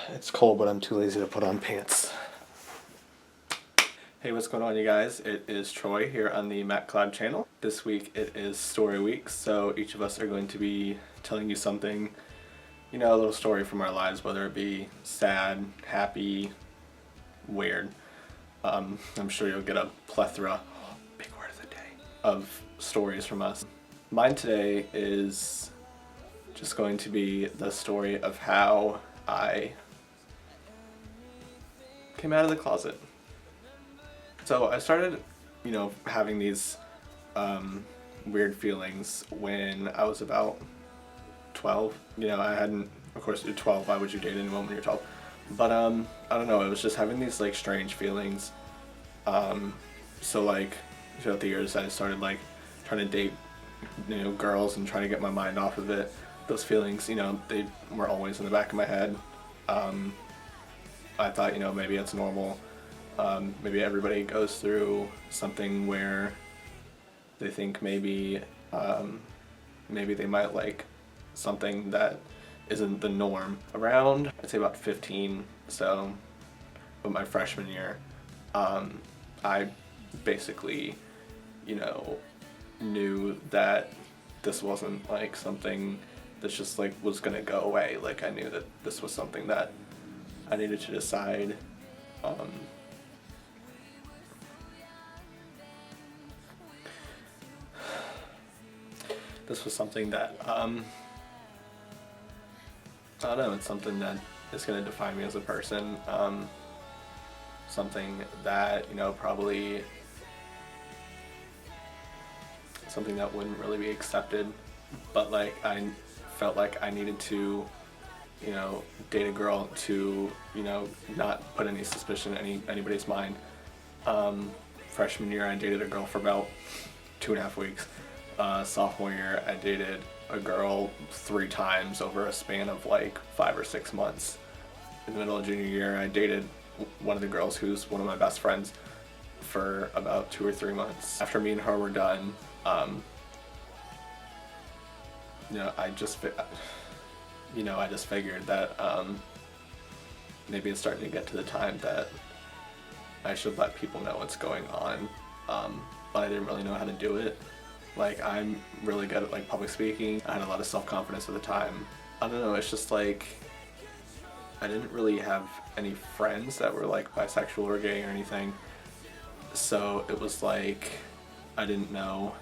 It's cold, but I'm too lazy to put on pants. Hey, what's going on, you guys? It is Troy here on the Matt Cloud channel. This week it is story week, so each of us are going to be telling you something, a little story from our lives, whether it be sad, happy, weird. I'm sure you'll get a plethora, big word of the day, of stories from us. Mine today is just going to be the story of how I came out of the closet. So I started, having these weird feelings when I was about 12. I hadn't, of course, you're 12, why would you date anyone when you're 12? But I don't know, I was just having these strange feelings. So throughout the years I started trying to date, girls and trying to get my mind off of it. Those feelings, they were always in the back of my head. I thought, maybe it's normal. Maybe everybody goes through something where they think maybe they might like something that isn't the norm. Around, I'd say about 15, so of my freshman year, I basically, knew that this wasn't something that's just was gonna go away. I knew that this was something that I needed to decide. This was something that, I don't know, it's something that is going to define me as a person, something that, probably something that wouldn't really be accepted, but I felt like I needed to, date a girl to, not put any suspicion in anybody's mind. Freshman year I dated a girl for about 2.5 weeks. Sophomore year I dated a girl 3 times over a span of 5 or 6 months. In the middle of junior year I dated one of the girls who's one of my best friends for about 2 or 3 months. After me and her were done, I just figured that maybe it's starting to get to the time that I should let people know what's going on, but I didn't really know how to do it. I'm really good at public speaking. I had a lot of self-confidence at the time. I don't know, it's just I didn't really have any friends that were bisexual or gay or anything. So it was I didn't know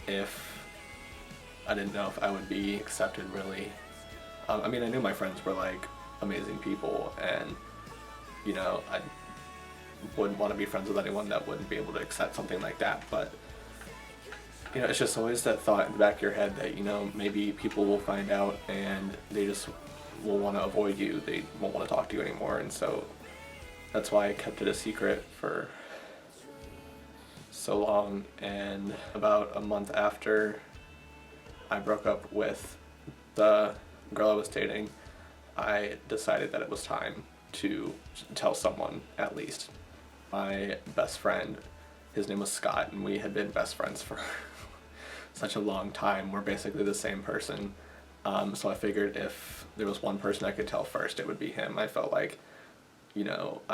if I would be accepted really. I knew my friends were amazing people, and I wouldn't want to be friends with anyone that wouldn't be able to accept something like that, but it's just always that thought in the back of your head that, maybe people will find out and they just will want to avoid you. They won't want to talk to you anymore. And so that's why I kept it a secret for so long. And about a month after I broke up with the girl I was dating, I decided that it was time to tell someone, at least. My best friend, his name was Scott, and we had been best friends for such a long time. We're basically the same person. So I figured if there was one person I could tell first, it would be him. I felt I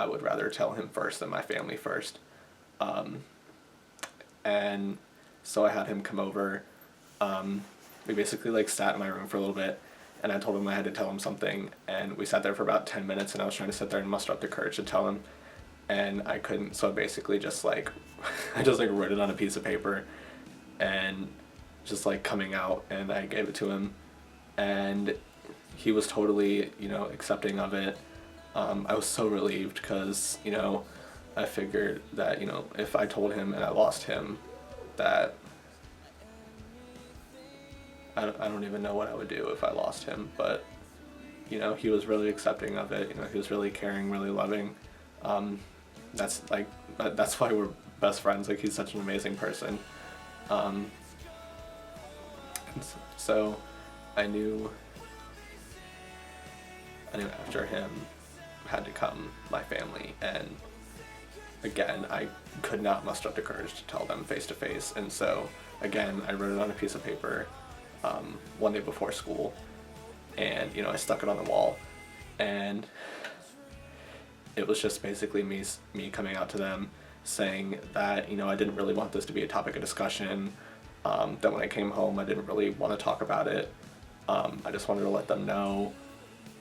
would rather tell him first than my family first. And so I had him come over. We basically sat in my room for a little bit, and I told him I had to tell him something, and we sat there for about 10 minutes, and I was trying to sit there and muster up the courage to tell him, and I couldn't. So I basically just I just wrote it on a piece of paper and just coming out, and I gave it to him, and he was totally accepting of it. I was so relieved because I figured that if I told him and I lost him, that I don't even know what I would do if I lost him. But he was really accepting of it. He was really caring, really loving. That's why we're best friends. He's such an amazing person. So I knew after him had to come my family, and again I could not muster up the courage to tell them face to face, and so again I wrote it on a piece of paper one day before school, and I stuck it on the wall, And it was just basically me coming out to them saying that, you know, I didn't really want this to be a topic of discussion, that when I came home I didn't really want to talk about it. I just wanted to let them know,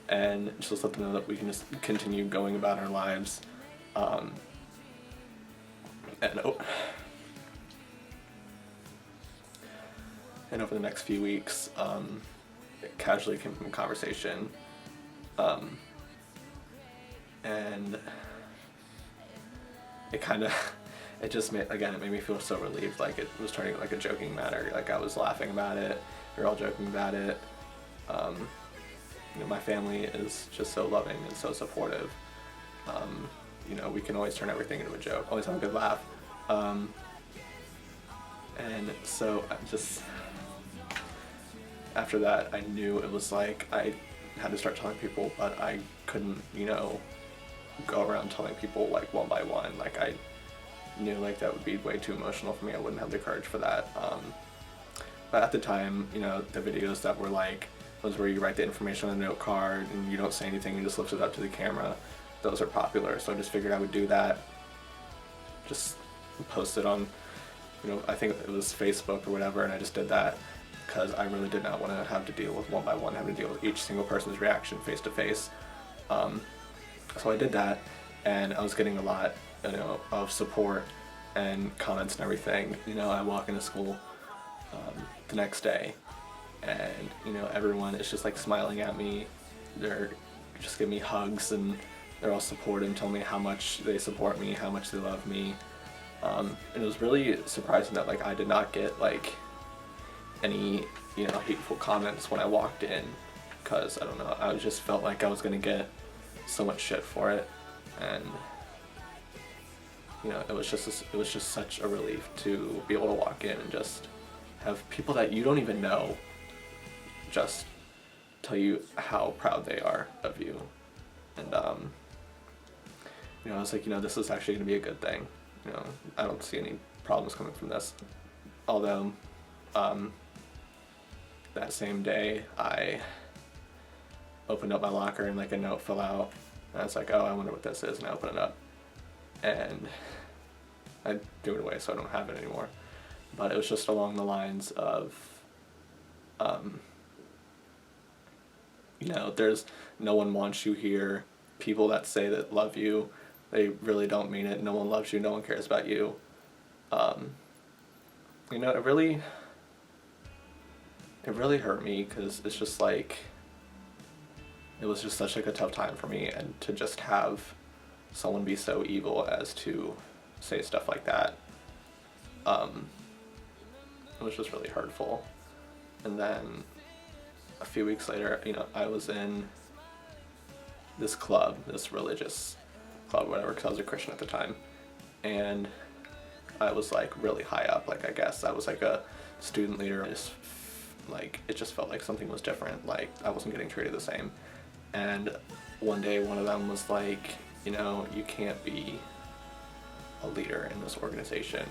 and just let them know that we can just continue going about our lives. And over the next few weeks, it casually came from a conversation, and it kind of, it just made, again, it made me feel so relieved, like it was turning like a joking matter, like I was laughing about it, we were all joking about it. You know, my family is just so loving and so supportive. You know, we can always turn everything into a joke, always have a good laugh. And so I just, after that, I knew it was like I had to start telling people, but I couldn't, you know, go around telling people like one by one. Like I knew like that would be way too emotional for me. I wouldn't have the courage for that. But at the time, you know, the videos that were like, those where you write the information on a note card and you don't say anything, you just lift it up to the camera, those are popular. So I just figured I would do that. Just post it on, you know, I think it was Facebook or whatever, and I just did that because I really did not want to have to deal with one by one, having to deal with each single person's reaction face to face. So I did that, and I was getting a lot, you know, of support and comments and everything. You know, I walk into school the next day, and you know, everyone is just like smiling at me. They're just giving me hugs, and they're all supportive and telling me how much they support me, how much they love me. And it was really surprising that like I did not get like any, you know, hateful comments when I walked in, because I don't know, I just felt like I was gonna get so much shit for it. And you know, it was just such a relief to be able to walk in and just have people that you don't even know just tell you how proud they are of you. And you know, I was like, you know, this is actually gonna be a good thing. You know, I don't see any problems coming from this. Although that same day I opened up my locker and like a note fell out, and I was like, oh, I wonder what this is, and I opened it up and I threw it away, so I don't have it anymore. But it was just along the lines of you know, there's no one wants you here. People that say that love you, they really don't mean it. No one loves you, no one cares about you. You know, it really hurt me, because it's just like, it was just such like a tough time for me, and to just have someone be so evil as to say stuff like that, it was just really hurtful. And then a few weeks later, you know, I was in this club, this religious club, whatever, because I was a Christian at the time, and I was like really high up, like I guess I was like a student leader. Like it just felt like something was different, like I wasn't getting treated the same. And one day one of them was like, you know, you can't be a leader in this organization.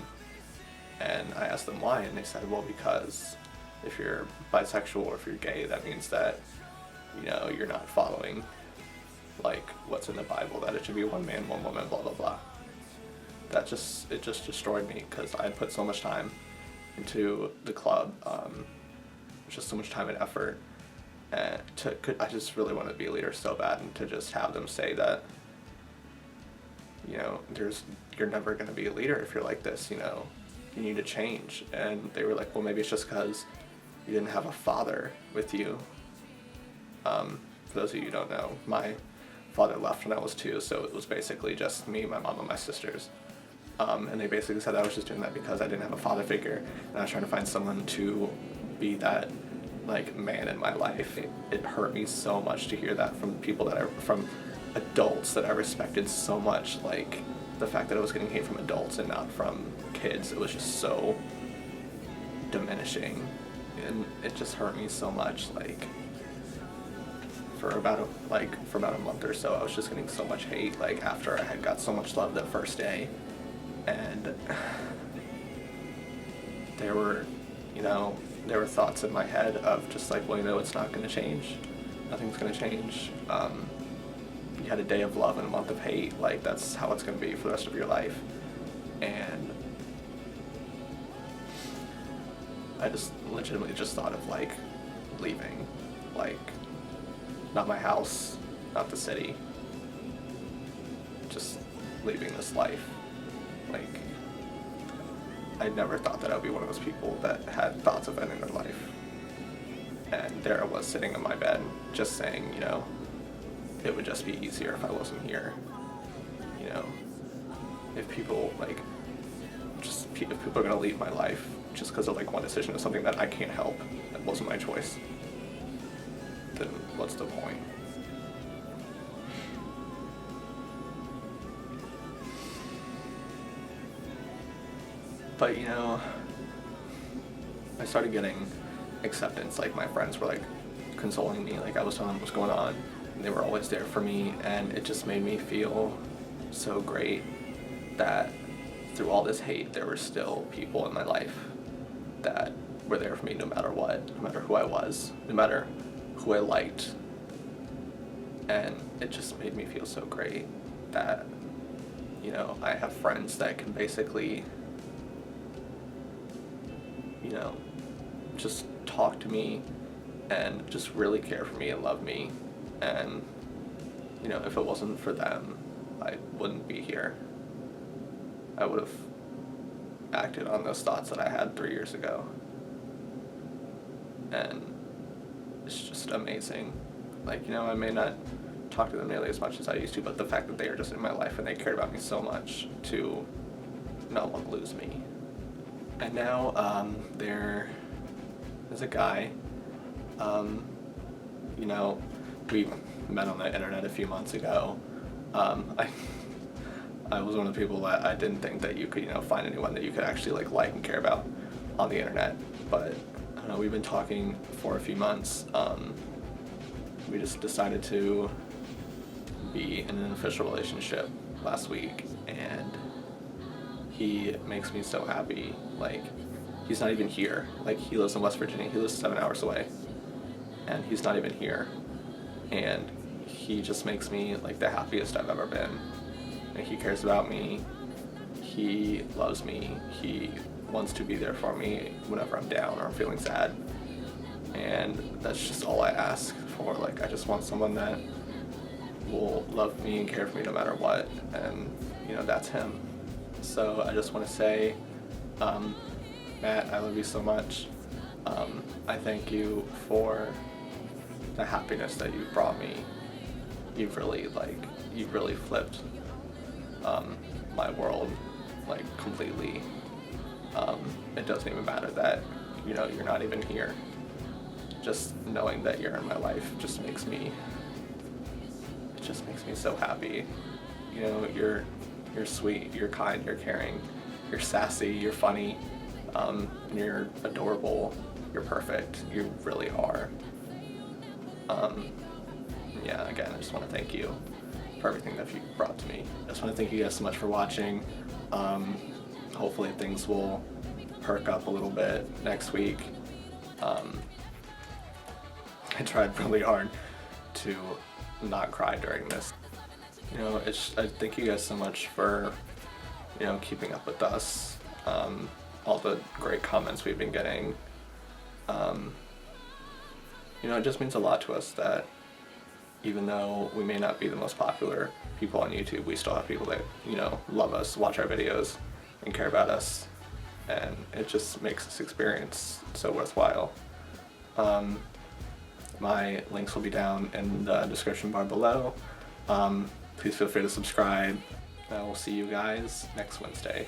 And I asked them why, and they said, well, because if you're bisexual or if you're gay, that means that, you know, you're not following like what's in the Bible, that it should be one man, one woman, blah, blah, blah. It just destroyed me, because I had put so much time into the club, just so much time and effort, and I just really wanted to be a leader so bad, and to just have them say that, you know, you're never going to be a leader if you're like this, you know, you need to change. And they were like, well, maybe it's just because you didn't have a father with you. For those of you who don't know, my father left when I was 2, so it was basically just me, my mom, and my sisters. And they basically said I was just doing that because I didn't have a father figure, and I was trying to find someone to be that like man in my life. It hurt me so much to hear that from people from adults that I respected so much. Like the fact that I was getting hate from adults and not from kids, it was just so diminishing, and it just hurt me so much. Like for about a month or so, I was just getting so much hate, like after I had got so much love that first day. And there were thoughts in my head of just like, well, you know, it's not going to change. Nothing's going to change. you had a day of love and a month of hate. Like, that's how it's going to be for the rest of your life. And I just legitimately just thought of, like, leaving. Like, not my house, not the city, just leaving this life. Like, I never thought that I would be one of those people that had thoughts of ending their life. And there I was sitting in my bed just saying, you know, it would just be easier if I wasn't here. You know, if people, like, if people are gonna leave my life just because of, like, one decision of something that I can't help, that wasn't my choice, then what's the point? But, you know, I started getting acceptance. Like, my friends were, like, consoling me. Like, I was telling them what's going on, and they were always there for me, and it just made me feel so great that through all this hate, there were still people in my life that were there for me no matter what, no matter who I was, no matter who I liked. And it just made me feel so great that, you know, I have friends that can basically, you know, just talk to me and just really care for me and love me. And, you know, if it wasn't for them, I wouldn't be here. I would have acted on those thoughts that I had 3 years ago. And it's just amazing. Like, you know, I may not talk to them nearly as much as I used to, but the fact that they are just in my life and they cared about me so much to not want to lose me. And now there is a guy, you know, we met on the internet a few months ago. I was one of the people that I didn't think that you could, you know, find anyone that you could actually like and care about on the internet. But I don't know, we've been talking for a few months. We just decided to be in an official relationship last week, and he makes me so happy. Like, he's not even here. Like, he lives in West Virginia. He lives 7 hours away, and he's not even here. And he just makes me like the happiest I've ever been. And he cares about me. He loves me. He wants to be there for me whenever I'm down or I'm feeling sad. And that's just all I ask for. Like, I just want someone that will love me and care for me no matter what. And, you know, that's him. So I just want to say, Matt, I love you so much. I thank you for the happiness that you've brought me. You've really flipped my world, like, completely. It doesn't even matter that, you know, you're not even here. Just knowing that you're in my life just makes me so happy. You know, you're sweet, you're kind, you're caring, you're sassy, you're funny, you're adorable, you're perfect, you really are. Yeah, again, I just want to thank you for everything that you brought to me. I just want to thank you guys so much for watching. Hopefully things will perk up a little bit next week. I tried really hard to not cry during this. You know, I thank you guys so much for, you know, keeping up with us. All the great comments we've been getting. You know, it just means a lot to us that even though we may not be the most popular people on YouTube, we still have people that, you know, love us, watch our videos, and care about us. And it just makes this experience so worthwhile. My links will be down in the description bar below. Please feel free to subscribe. I will see you guys next Wednesday.